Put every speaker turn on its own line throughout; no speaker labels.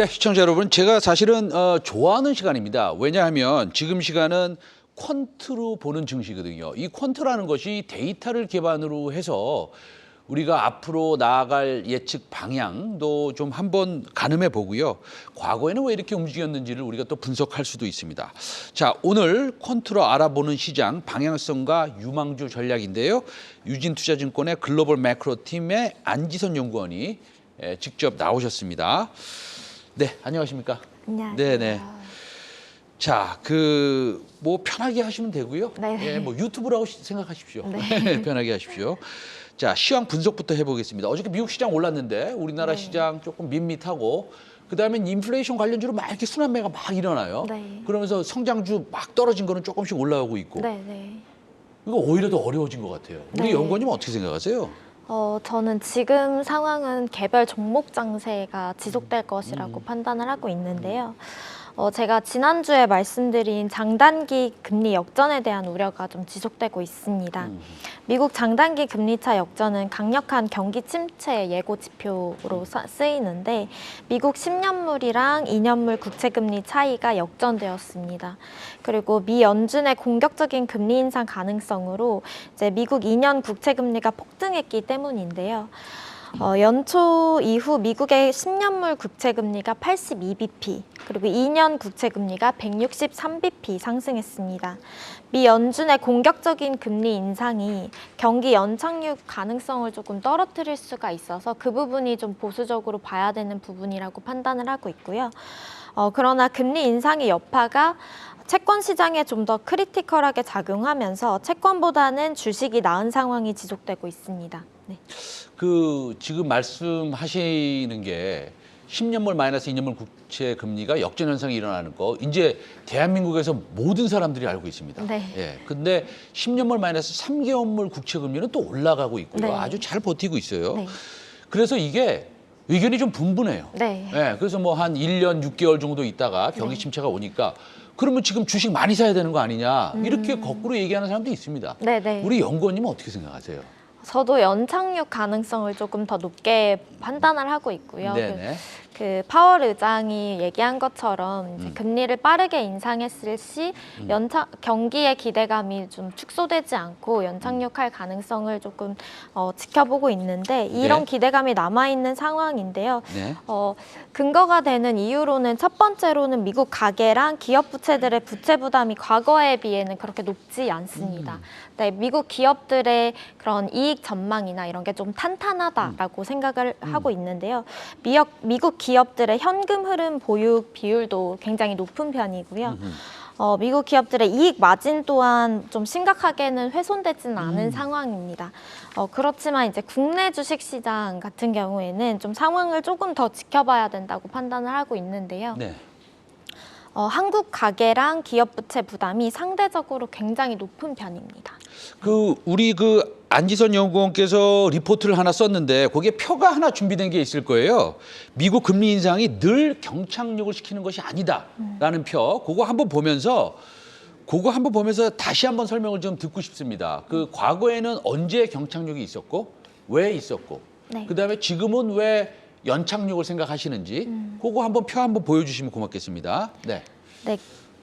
네, 시청자 여러분, 제가 사실은 좋아하는 시간입니다. 왜냐하면 지금 시간은 퀀트로 보는 증시거든요. 이 퀀트라는 것이 데이터를 기반으로 해서 우리가 앞으로 나아갈 예측 방향도 좀 한번 가늠해 보고요. 과거에는 왜 이렇게 움직였는지를 우리가 또 분석할 수도 있습니다. 자, 오늘 퀀트로 알아보는 시장 방향성과 유망주 전략인데요. 유진투자증권의 글로벌 매크로 팀의 안지선 연구원이 직접 나오셨습니다. 네, 안녕하십니까?
안녕하세요.
네네. 자, 뭐 편하게 하시면 되고요.
네.
예, 뭐 유튜브라고 생각하십시오.
네.
편하게 하십시오. 자, 시황 분석부터 해보겠습니다. 어저께 미국 시장 올랐는데 우리나라
네.
시장 조금 밋밋하고 그다음엔 인플레이션 관련주로 막 이렇게 순환매가 막 일어나요.
네.
그러면서 성장주 막 떨어진 거는 조금씩 올라오고 있고.
네.
이거 오히려 더 어려워진 것 같아요. 우리
네.
연구원님 어떻게 생각하세요?
저는 지금 상황은 개별 종목 장세가 지속될 것이라고 판단을 하고 있는데요. 제가 지난주에 말씀드린 장단기 금리 역전에 대한 우려가 좀 지속되고 있습니다. 미국 장단기 금리차 역전은 강력한 경기 침체 예고 지표로 쓰이는데 미국 10년물이랑 2년물 국채금리 차이가 역전되었습니다. 그리고 미 연준의 공격적인 금리 인상 가능성으로 이제 미국 2년 국채금리가 폭등했기 때문인데요. 연초 이후 미국의 10년물 국채금리가 82bp, 그리고 2년 국채금리가 163bp 상승했습니다. 미 연준의 공격적인 금리 인상이 경기 연착륙 가능성을 조금 떨어뜨릴 수가 있어서 그 부분이 좀 보수적으로 봐야 되는 부분이라고 판단을 하고 있고요. 그러나 금리 인상의 여파가 채권 시장에 좀 더 크리티컬하게 작용하면서 채권보다는 주식이 나은 상황이 지속되고 있습니다. 네.
지금 말씀하시는 게 10년물 마이너스 2년물 국채 금리가 역전 현상이 일어나는 거 이제 대한민국에서 모든 사람들이 알고 있습니다.
네.
예. 근데 10년물 마이너스 3개월물 국채 금리는 또 올라가고 있고요.
네.
아주 잘 버티고 있어요.
네.
그래서 이게 의견이 좀 분분해요.
네.
예. 그래서 뭐 한 1년 6개월 정도 있다가 경기 침체가 오니까 그러면 지금 주식 많이 사야 되는 거 아니냐 이렇게 거꾸로 얘기하는 사람도 있습니다.
네.
우리 연구원님은 어떻게 생각하세요?
저도 연착륙 가능성을 조금 더 높게 판단을 하고 있고요.
네네.
그 파월 의장이 얘기한 것처럼 이제 금리를 빠르게 인상했을 시 경기의 기대감이 좀 축소되지 않고 연착륙할 가능성을 조금 지켜보고 있는데 이런
네.
기대감이 남아있는 상황인데요.
네.
근거가 되는 이유로는 첫 번째로는 미국 가계랑 기업 부채들의 부채 부담이 과거에 비해는 그렇게 높지 않습니다. 네, 미국 기업들의 그런 이익 전망이나 이런 게 좀 탄탄하다라고 생각을 하고 있는데요. 미국 기업들의 현금 흐름 보유 비율도 굉장히 높은 편이고요. 미국 기업들의 이익 마진 또한 좀 심각하게는 훼손되지는 않은 상황입니다. 그렇지만 이제 국내 주식시장 같은 경우에는 좀 상황을 조금 더 지켜봐야 된다고 판단을 하고 있는데요.
네.
한국 가계랑 기업 부채 부담이 상대적으로 굉장히 높은 편입니다.
우리 안지선 연구원께서 리포트를 하나 썼는데 거기에 표가 하나 준비된 게 있을 거예요. 미국 금리 인상이 늘 경착륙을 시키는 것이 아니다라는 표. 그거 한번 보면서 다시 한번 설명을 좀 듣고 싶습니다. 과거에는 언제 경착륙이 있었고 왜 있었고
네.
그다음에 지금은 왜 연착륙을 생각하시는지 그거 표 한번 보여주시면 고맙겠습니다. 네.
네,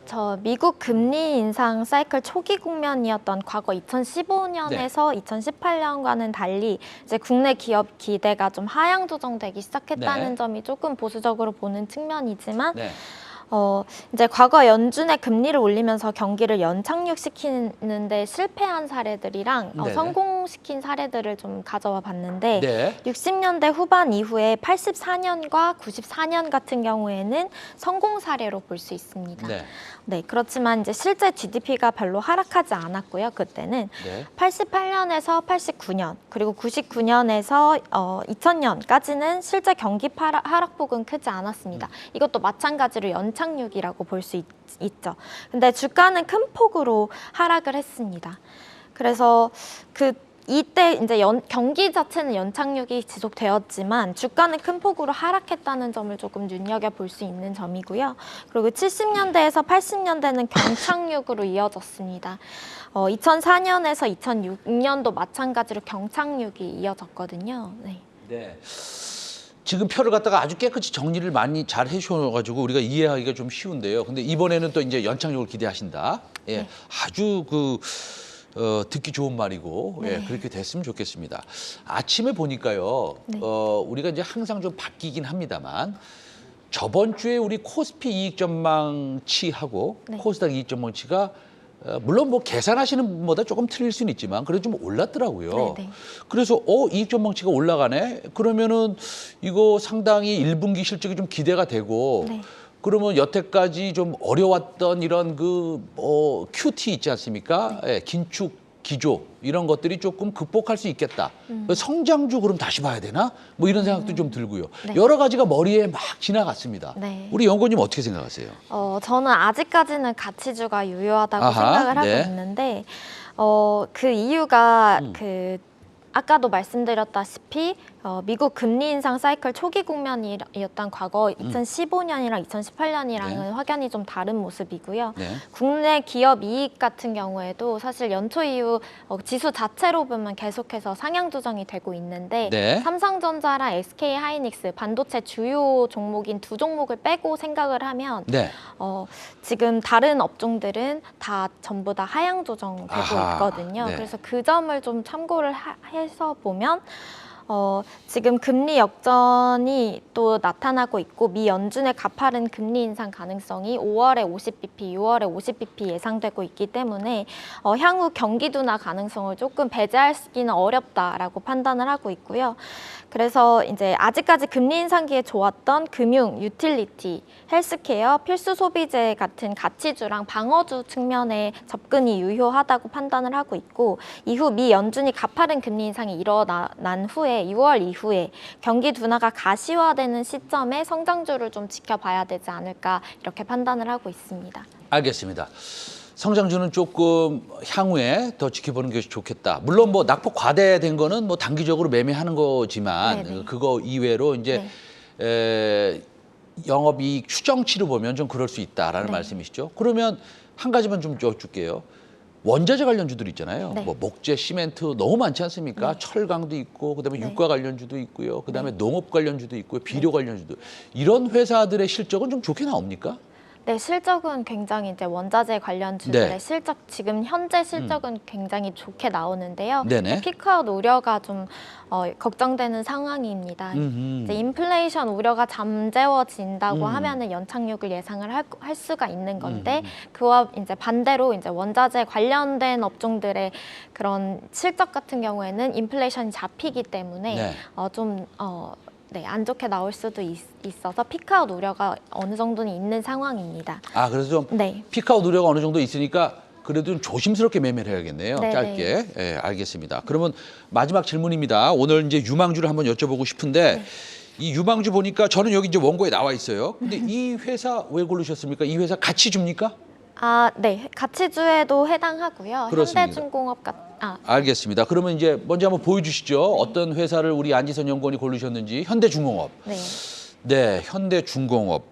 저 미국 금리 인상 사이클 초기 국면이었던 과거 2015년에서 2018년과는 달리 이제 국내 기업 기대가 좀 하향 조정되기 시작했다는
네.
점이 조금 보수적으로 보는 측면이지만
네.
이제 과거 연준의 금리를 올리면서 경기를 연착륙시키는데 실패한 사례들이랑
네네.
성공시킨 사례들을 좀 가져와 봤는데
네.
60년대 후반 이후에 84년과 94년 같은 경우에는 성공 사례로 볼 수 있습니다.
네.
네, 그렇지만 이제 실제 GDP가 별로 하락하지 않았고요. 그때는
네.
88년에서 89년 그리고 99년에서 2000년까지는 실제 경기 하락폭은 크지 않았습니다. 이것도 마찬가지로 연착륙이라고 볼 수 있죠. 근데 주가는 큰 폭으로 하락을 했습니다. 그래서 이때 이제 경기 자체는 연착륙이 지속되었지만 주가는 큰 폭으로 하락했다는 점을 조금 눈여겨볼 수 있는 점이고요. 그리고 70년대에서 80년대는 경착륙으로 이어졌습니다. 2004년에서 2006년도 마찬가지로 경착륙이 이어졌거든요. 네.
네. 지금 표를 갖다가 아주 깨끗이 정리를 많이 잘 해주셔가지고 우리가 이해하기가 좀 쉬운데요. 근데 이번에는 또 이제 연착륙을 기대하신다. 예,
네.
아주 듣기 좋은 말이고 예, 그렇게 됐으면 좋겠습니다. 아침에 보니까요.
네.
우리가 이제 항상 좀 바뀌긴 합니다만 저번 주에 우리 코스피 이익 전망치하고
네.
코스닥 이익 전망치가 물론 뭐 계산하시는 분보다 조금 틀릴 수는 있지만 그래도 좀 올랐더라고요.
네네.
그래서 이익 전망치가 올라가네. 그러면은 이거 상당히 1분기 실적이 좀 기대가 되고
네.
그러면 여태까지 좀 어려웠던 이런 QT 있지 않습니까? 예, 긴축 기조 이런 것들이 조금 극복할 수 있겠다. 성장주 그럼 다시 봐야 되나? 뭐 이런 생각도 좀 들고요.
네.
여러 가지가 머리에 막 지나갔습니다.
네.
우리 연구원님 어떻게 생각하세요?
저는 아직까지는 가치주가 유효하다고
아하,
생각을 하고
네.
있는데, 그 이유가 아까도 말씀드렸다시피 미국 금리 인상 사이클 초기 국면이었던 과거 2015년이랑 2018년이랑은
네.
확연히 좀 다른 모습이고요.
네.
국내 기업 이익 같은 경우에도 사실 연초 이후 지수 자체로 보면 계속해서 상향 조정이 되고 있는데
네.
삼성전자랑 SK 하이닉스 반도체 주요 종목인 두 종목을 빼고 생각을 하면
네.
지금 다른 업종들은 다 전부 다 하향 조정되고
아하,
있거든요.
네.
그래서 그 점을 좀 참고를 해서 보면 지금 금리 역전이 또 나타나고 있고 미 연준의 가파른 금리 인상 가능성이 5월에 50bp, 6월에 50bp 예상되고 있기 때문에 향후 경기 둔화 가능성을 조금 배제하기는 어렵다라고 판단을 하고 있고요. 그래서 이제 아직까지 금리 인상기에 좋았던 금융, 유틸리티, 헬스케어, 필수 소비재 같은 가치주랑 방어주 측면에 접근이 유효하다고 판단을 하고 있고 이후 미 연준이 가파른 금리 인상이 일어난 후에 6월 이후에 경기 둔화가 가시화되는 시점에 성장주를 좀 지켜봐야 되지 않을까 이렇게 판단을 하고 있습니다.
알겠습니다. 성장주는 조금 향후에 더 지켜보는 것이 좋겠다. 물론 뭐 낙폭 과대된 거는 뭐 단기적으로 매매하는 거지만
네네.
그거 이외로 이제 영업이익 추정치로 보면 좀 그럴 수 있다라는
네.
말씀이시죠. 그러면 한 가지만 좀 여쭐게요. 원자재 관련주들 있잖아요.
네.
뭐 목재, 시멘트 너무 많지 않습니까? 철강도 있고 그다음에
네.
유가 관련주도 있고요. 그다음에 농업 관련주도 있고요. 비료 관련주도 이런 회사들의 실적은 좀 좋게 나옵니까?
네, 실적은 굉장히 이제 원자재 관련주들의
네.
실적 지금 현재 실적은 굉장히 좋게 나오는데요.
네네.
피크아웃 우려가 좀 걱정되는 상황입니다. 이제 인플레이션 우려가 잠재워진다고 하면은 연착륙을 예상을 할 수가 있는 건데 그와 이제 반대로 이제 원자재 관련된 업종들의 그런 실적 같은 경우에는 인플레이션이 잡히기 때문에
네.
네, 안 좋게 나올 수도 있어서 피크아웃 우려가 어느 정도는 있는 상황입니다.
아, 그래서 좀
네.
피크아웃 우려가 어느 정도 있으니까 그래도 좀 조심스럽게 매매를 해야겠네요.
네네.
짧게. 예, 알겠습니다. 그러면 마지막 질문입니다. 오늘 이제 유망주를 한번 여쭤보고 싶은데 이 유망주 보니까 저는 여기 이제 원고에 나와 있어요. 근데 이 회사 왜 고르셨습니까? 이 회사 같이 줍니까?
아, 네. 가치주에도 해당하고요.
그렇습니다.
현대중공업
알겠습니다. 그러면 이제 먼저 한번 보여주시죠. 어떤 회사를 우리 안지선 연구원이 고르셨는지. 현대중공업.
네.
네, 현대중공업.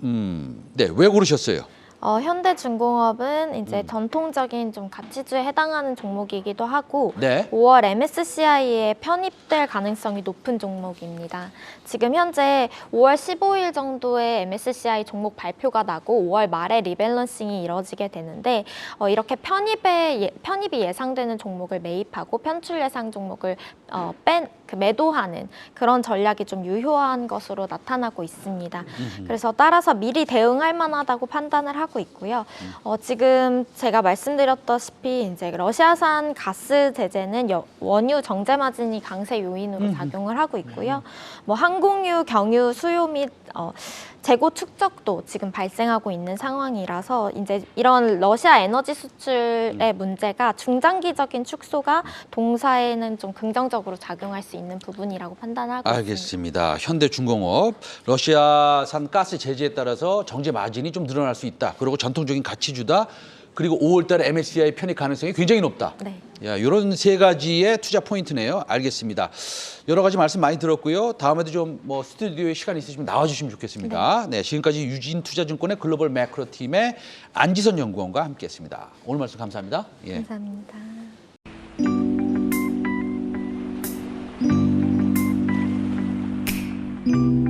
네, 왜 고르셨어요?
현대중공업은 이제 전통적인 좀 가치주에 해당하는 종목이기도 하고
네.
5월 MSCI에 편입될 가능성이 높은 종목입니다. 지금 현재 5월 15일 정도에 MSCI 종목 발표가 나고 5월 말에 리밸런싱이 이뤄지게 되는데 이렇게 편입이 예상되는 종목을 매입하고 편출 예상 종목을 매도하는 그런 전략이 좀 유효한 것으로 나타나고 있습니다. 그래서 따라서 미리 대응할 만하다고 판단을 하고 있고요. 지금 제가 말씀드렸다시피 이제 러시아산 가스 제재는 원유 정제 마진이 강세 요인으로 작용을 하고 있고요. 뭐 항공유, 경유 수요 및 재고 축적도 지금 발생하고 있는 상황이라서 이제 이런 러시아 에너지 수출의 문제가 중장기적인 축소가 동사에는 좀 긍정적으로 작용할 수 있는 부분이라고 판단하고 있습니다.
알겠습니다. 현대중공업 러시아산 가스 제재에 따라서 정제 마진이 좀 늘어날 수 있다. 그리고 전통적인 가치주다. 그리고 5월 달에 MSCI 편입 가능성이 굉장히 높다.
네.
야, 이런 세 가지의 투자 포인트네요. 알겠습니다. 여러 가지 말씀 많이 들었고요. 다음에도 좀 뭐 스튜디오에 시간 있으시면 나와주시면 좋겠습니다. 네, 지금까지 유진투자증권의 글로벌 매크로 팀의 안지선 연구원과 함께했습니다. 오늘 말씀 감사합니다. 예.
감사합니다. 네.